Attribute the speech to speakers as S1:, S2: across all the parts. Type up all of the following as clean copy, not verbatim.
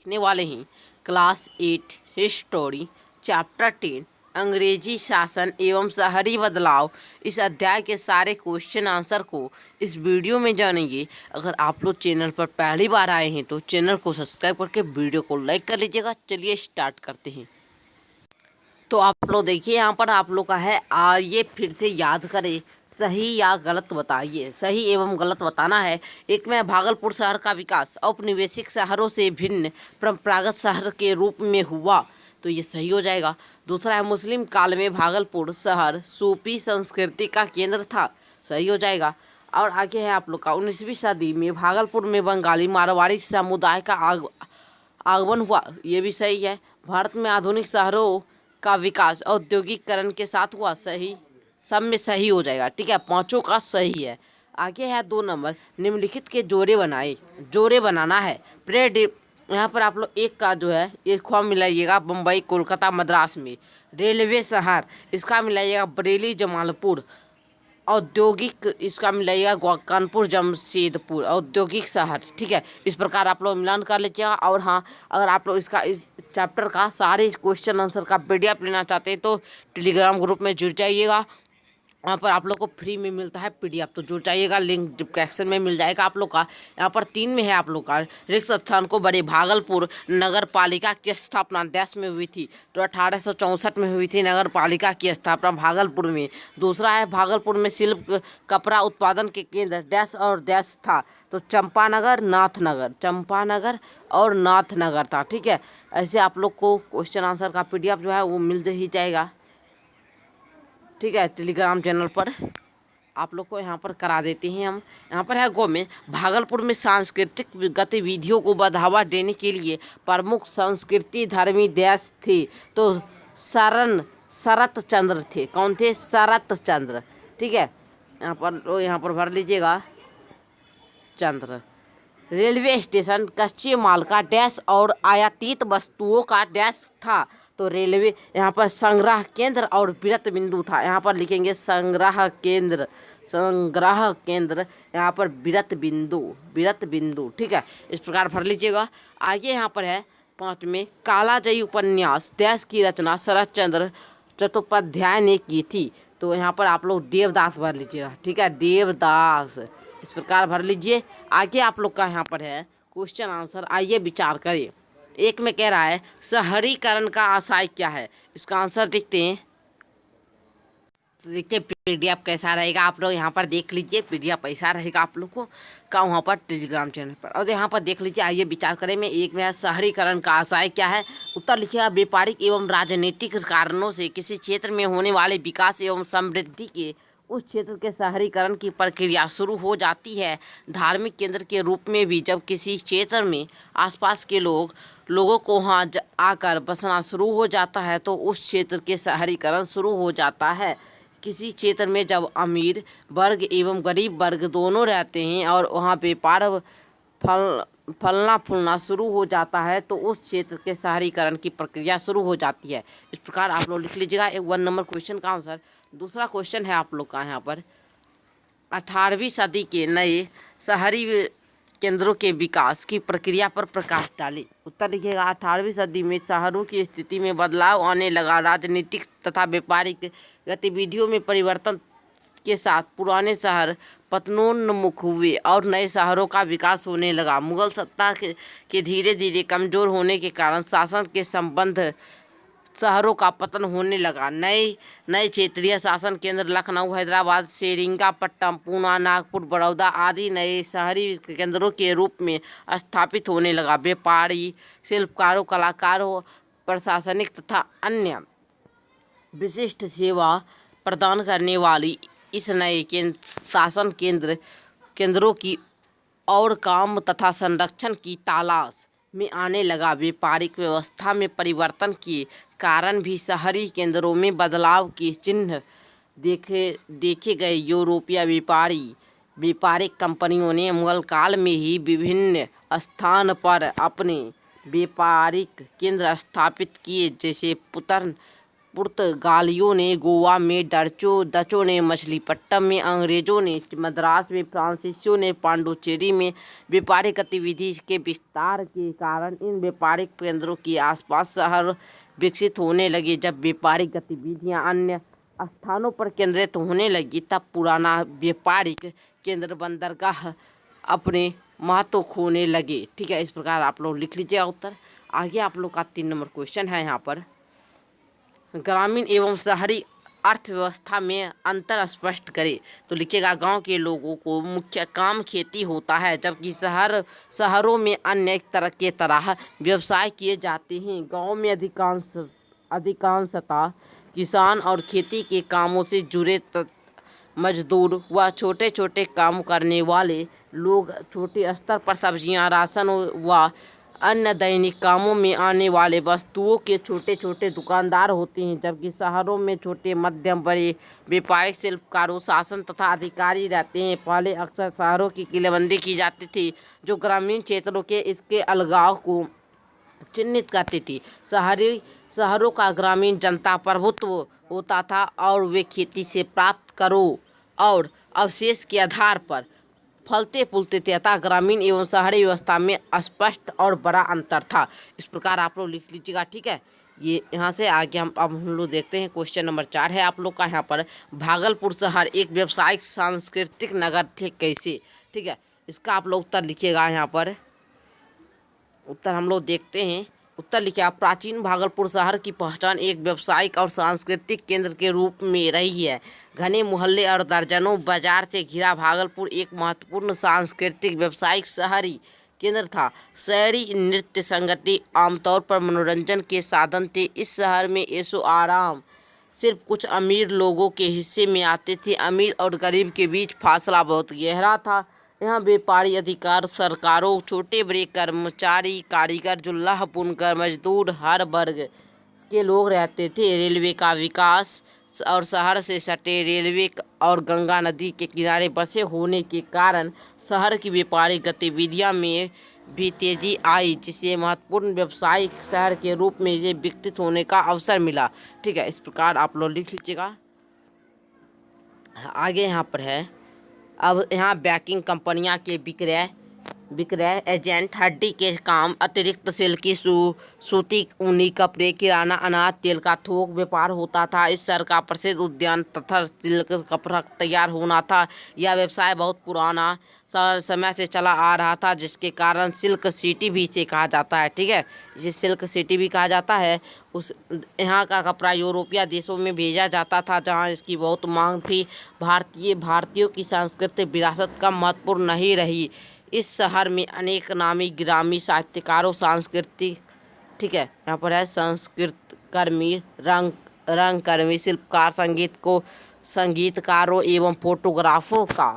S1: देखने वाले हैं क्लास 8 हिस्टोरी चैप्टर 10 अंग्रेजी शासन एवं शहरी बदलाव। इस अध्याय के सारे क्वेश्चन आंसर को इस वीडियो में जानेंगे। अगर आप लोग चैनल पर पहली बार आए हैं तो चैनल को सब्सक्राइब करके वीडियो को लाइक कर लीजिएगा। चलिए स्टार्ट करते हैं। तो आप लोग देखिए यहाँ पर आप लोग का है ये फिर से याद करें, सही या गलत बताइए। सही एवं गलत बताना है। एक में भागलपुर शहर का विकास औपनिवेशिक शहरों से भिन्न परंपरागत शहर के रूप में हुआ, तो ये सही हो जाएगा। दूसरा है मुस्लिम काल में भागलपुर शहर सूफी संस्कृति का केंद्र था, सही हो जाएगा। और आगे है आप लोग का 19वीं सदी में भागलपुर में बंगाली मारवाड़ी समुदाय का आगमन हुआ, ये भी सही है। भारत में आधुनिक शहरों का विकास औद्योगिकरण के साथ हुआ, सही, सब में सही हो जाएगा। ठीक है, पांचों का सही है। आगे है 2 नंबर, निम्नलिखित के जोड़े बनाए। जोड़े बनाना है। यहाँ पर आप लोग एक का जो है एक खो मिलाइएगा बम्बई कोलकाता मद्रास में। रेलवे शहर इसका मिलाइएगा बरेली जमालपुर। औद्योगिक इसका मिलाइएगा कानपुर जमशेदपुर औद्योगिक शहर। ठीक है, इस प्रकार आप लोग मिलान कर लीजिएगा। और हाँ, अगर आप लोग इसका इस चैप्टर का सारे क्वेश्चन आंसर का पीडीएफ लेना चाहते हैं तो टेलीग्राम ग्रुप में जुड़ जाइएगा। वहाँ पर आप लोग को फ्री में मिलता है पीडीएफ, तो जो चाहिएगा लिंक डिस्क्रिप्शन में मिल जाएगा आप लोग का। यहाँ पर 3 में है आप लोग का रिक्त स्थान को बड़े। भागलपुर नगर पालिका की स्थापना देश में हुई थी, तो 1864 में हुई थी नगर पालिका की स्थापना भागलपुर में। दूसरा है भागलपुर में शिल्प कपड़ा उत्पादन के केंद्र डैश और डैश था, तो चंपानगर नाथनगर, चंपानगर और नाथनगर था। ठीक है, ऐसे आप लोग को क्वेश्चन आंसर का पीडीएफ जो है वो मिल ही जाएगा। ठीक है, टेलीग्राम चैनल पर आप लोग को यहाँ पर करा देते हैं हम। यहाँ पर है गो में भागलपुर में सांस्कृतिक गतिविधियों को बढ़ावा देने के लिए प्रमुख संस्कृति धर्मी देश थे, तो शरत चंद्र थे। कौन थे? शरत चंद्र। ठीक है, यहाँ पर भर लीजिएगा चंद्र। रेलवे स्टेशन कच्चे माल का डैश और आयातित वस्तुओं का डैश था, तो रेलवे यहाँ पर संग्रह केंद्र और विरत बिंदु था। यहाँ पर लिखेंगे संग्रह केंद्र, संग्रह केंद्र, यहाँ पर विरत बिंदु, विरत बिंदु। ठीक है, इस प्रकार भर लीजिएगा। आगे यहाँ पर है 5 में कालाजयी उपन्यास देश की रचना शरत चंद्र चट्टोपाध्याय ने की थी, तो यहाँ पर आप लोग देवदास भर लीजिएगा। ठीक है, देवदास, इस प्रकार भर लीजिए। आगे आप लोग का यहाँ पर है क्वेश्चन आंसर, आइए विचार करें। एक में कह रहा है शहरीकरण का आशय क्या है, इसका आंसर देखते हैं। तो देखिए पीडीएफ कैसा रहेगा, आप लोग यहाँ पर देख लीजिए। पीडीएफ ऐसा रहेगा आप लोग को का वहाँ पर टेलीग्राम चैनल पर, और यहाँ पर देख लीजिए। आइए विचार करें में। एक में है शहरीकरण का आशय क्या है, उत्तर लिखिएगा व्यापारिक एवं राजनीतिक कारणों से किसी क्षेत्र में होने वाले विकास एवं समृद्धि के उस क्षेत्र के शहरीकरण की प्रक्रिया शुरू हो जाती है। धार्मिक केंद्र के रूप में भी जब किसी क्षेत्र में आसपास के लोगों को वहाँ आकर बसना शुरू हो जाता है तो उस क्षेत्र के शहरीकरण शुरू हो जाता है। किसी क्षेत्र में जब अमीर वर्ग एवं गरीब वर्ग दोनों रहते हैं और वहाँ व्यापार फलना फूलना शुरू हो जाता है तो उस क्षेत्र के शहरीकरण की प्रक्रिया शुरू हो जाती है। इस प्रकार आप लोग लिख लीजिएगा 1 नंबर क्वेश्चन का आंसर। दूसरा क्वेश्चन है आप लोग का यहाँ पर 18वीं सदी के नए शहरी केंद्रों के विकास की प्रक्रिया पर प्रकाश डाले। उत्तर लिखिएगा 18वीं सदी में शहरों की स्थिति में बदलाव आने लगा। राजनीतिक तथा व्यापारिक गतिविधियों में परिवर्तन के साथ पुराने शहर पतनोन्मुख हुए और नए शहरों का विकास होने लगा। मुगल सत्ता के धीरे धीरे कमजोर होने के कारण शासन के संबंध शहरों का पतन होने लगा। नए क्षेत्रीय शासन केंद्र लखनऊ, हैदराबाद, सेरिंगापट्टम, पूना, नागपुर, बड़ौदा आदि नए शहरी केंद्रों के रूप में स्थापित होने लगा। व्यापारी, शिल्पकारों, कलाकारों, प्रशासनिक तथा अन्य विशिष्ट सेवा प्रदान करने वाली इस नए शासन केंद्रों की और काम तथा संरक्षण की तलाश में आने लगा। व्यापारिक व्यवस्था में परिवर्तन के कारण भी शहरी केंद्रों में बदलाव के चिन्ह देखे गए। यूरोपीय व्यापारिक कंपनियों ने मुगल काल में ही विभिन्न स्थान पर अपने व्यापारिक केंद्र स्थापित किए, जैसे पुर्तगालियों ने गोवा में, डचों ने मछलीपट्टनम में, अंग्रेजों ने मद्रास में, फ्रांसीसियों ने पांडुचेरी में। व्यापारिक गतिविधि के विस्तार के कारण इन व्यापारिक केंद्रों के आसपास शहर विकसित होने लगे। जब व्यापारिक गतिविधियां अन्य स्थानों पर केंद्रित होने लगी तब पुराना व्यापारिक केंद्र बंदरगाह अपने महत्व खोने लगे। ठीक है, इस प्रकार आप लोग लिख लीजिएगा उत्तर। आगे आप लोग का 3 नंबर क्वेश्चन है यहाँ पर, ग्रामीण एवं शहरी अर्थव्यवस्था में अंतर स्पष्ट करें। तो लिखिएगा, गांव के लोगों को मुख्य काम खेती होता है, जबकि शहरों में अन्य के तरह व्यवसाय किए जाते हैं। गांव में अधिकांशतः किसान और खेती के कामों से जुड़े मजदूर व छोटे छोटे काम करने वाले लोग छोटे स्तर पर सब्जियां, राशन व अन्य दैनिक कामों में आने वाले वस्तुओं के छोटे छोटे दुकानदार होते हैं। जबकि शहरों में छोटे मध्यम बड़े व्यापारिक शिल्पकारों, शासन तथा अधिकारी रहते हैं। पहले अक्सर शहरों की किलेबंदी की जाती थी जो ग्रामीण क्षेत्रों के इसके अलगाव को चिन्हित करती थी। शहरों का ग्रामीण जनता प्रभुत्व होता था और वे खेती से प्राप्त करों और अवशेष के आधार पर फलते फूलते थे, अतः ग्रामीण एवं शहरी व्यवस्था में स्पष्ट और बड़ा अंतर था। इस प्रकार आप लोग लिख लीजिएगा। ठीक है, ये यहाँ से आगे हम लोग देखते हैं। क्वेश्चन नंबर 4 है आप लोग का यहाँ पर, भागलपुर शहर एक व्यावसायिक सांस्कृतिक नगर थे कैसे। ठीक है, इसका आप लोग उत्तर लिखिएगा। यहाँ पर उत्तर हम लोग देखते हैं। उत्तर लिखिए, प्राचीन भागलपुर शहर की पहचान एक व्यावसायिक और सांस्कृतिक केंद्र के रूप में रही है। घने मोहल्ले और दर्जनों बाजार से घिरा भागलपुर एक महत्वपूर्ण सांस्कृतिक व्यावसायिक शहरी केंद्र था। शहरी नृत्य संगति आमतौर पर मनोरंजन के साधन थे। इस शहर में ऐशो आराम सिर्फ कुछ अमीर लोगों के हिस्से में आते थे। अमीर और गरीब के बीच फासला बहुत गहरा था। यहाँ व्यापारी, अधिकार, सरकारों, छोटे बड़े कर्मचारी, कारीगर, जुल्लाह, बुनकर, मजदूर हर वर्ग के लोग रहते थे। रेलवे का विकास और शहर से सटे रेलवे और गंगा नदी के किनारे बसे होने के कारण शहर की व्यापारिक गतिविधियां में भी तेजी आई, जिससे महत्वपूर्ण व्यावसायिक शहर के रूप में इसे विकसित होने का अवसर मिला। ठीक है, इस प्रकार आप लोग लिख लीजिएगा। आगे यहाँ पर है, अब यहाँ बैंकिंग कंपनियां के विक्रय एजेंट, हड्डी के काम, अतिरिक्त सिल्की सूती ऊनी कपड़े, किराना, अनाज, तेल का थोक व्यापार होता था। इस शहर का प्रसिद्ध उद्यान तथा सिल्क कपड़ा तैयार होना था। यह व्यवसाय बहुत पुराना समय से चला आ रहा था, जिसके कारण सिल्क सिटी भी इसे कहा जाता है। ठीक है, इसे सिल्क सिटी भी कहा जाता है। यहाँ का कपड़ा यूरोपीय देशों में भेजा जाता था, जहाँ इसकी बहुत मांग थी। भारतीयों की सांस्कृतिक विरासत कम महत्वपूर्ण नहीं रही। इस शहर में अनेक नामी गिरामी साहित्यकारों, ठीक है, यहाँ पर है संस्कृत कर्मी, रंगकर्मी, शिल्पकार, संगीतकारों एवं फोटोग्राफों का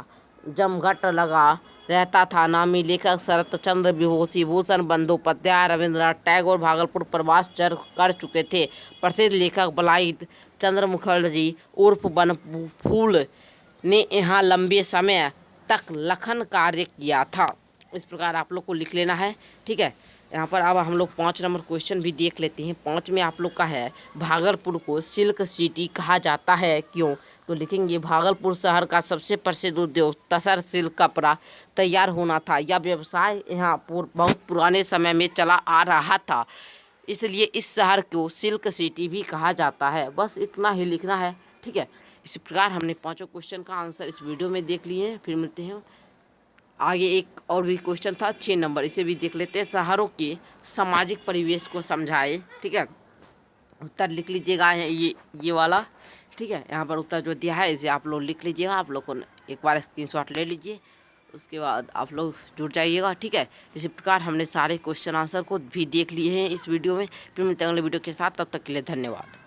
S1: जमघट लगा रहता था। नामी लेखक शरत चंद्र, विभूतिभूषण बंदोपाध्याय, रविंद्रनाथ टैगोर भागलपुर प्रवास कर चुके थे। प्रसिद्ध लेखक बलाई चंद्र मुखर्जी उर्फ बनफूल ने यहाँ लंबे समय तक लेखन कार्य किया था। इस प्रकार आप लोग को लिख लेना है। ठीक है, यहाँ पर अब हम लोग 5 नंबर क्वेश्चन भी देख लेते हैं। 5 में आप लोग का है, भागलपुर को सिल्क सिटी कहा जाता है क्यों। तो लिखेंगे, भागलपुर शहर का सबसे प्रसिद्ध उद्योग तसर सिल्क कपड़ा तैयार होना था। यह व्यवसाय यहाँ बहुत पुराने समय में चला आ रहा था, इसलिए इस शहर को सिल्क सिटी भी कहा जाता है। बस इतना ही लिखना है। ठीक है, इसी प्रकार हमने 5 क्वेश्चन का आंसर इस वीडियो में देख लिए हैं। फिर मिलते हैं आगे। एक और भी क्वेश्चन था 6 नंबर, इसे भी देख लेते हैं। शहरों के सामाजिक परिवेश को समझाए। ठीक है, उत्तर लिख लीजिएगा ये वाला। ठीक है, यहाँ पर उत्तर जो दिया है इसे आप लोग लिख लीजिएगा। आप लोग को एक बार स्क्रीनशॉट ले लीजिए, उसके बाद आप लोग जुड़ जाइएगा। ठीक है, इसी प्रकार हमने सारे क्वेश्चन आंसर को भी देख लिए हैं इस वीडियो में। फिर मिलते हैं अगले वीडियो के साथ, तब तक के लिए धन्यवाद।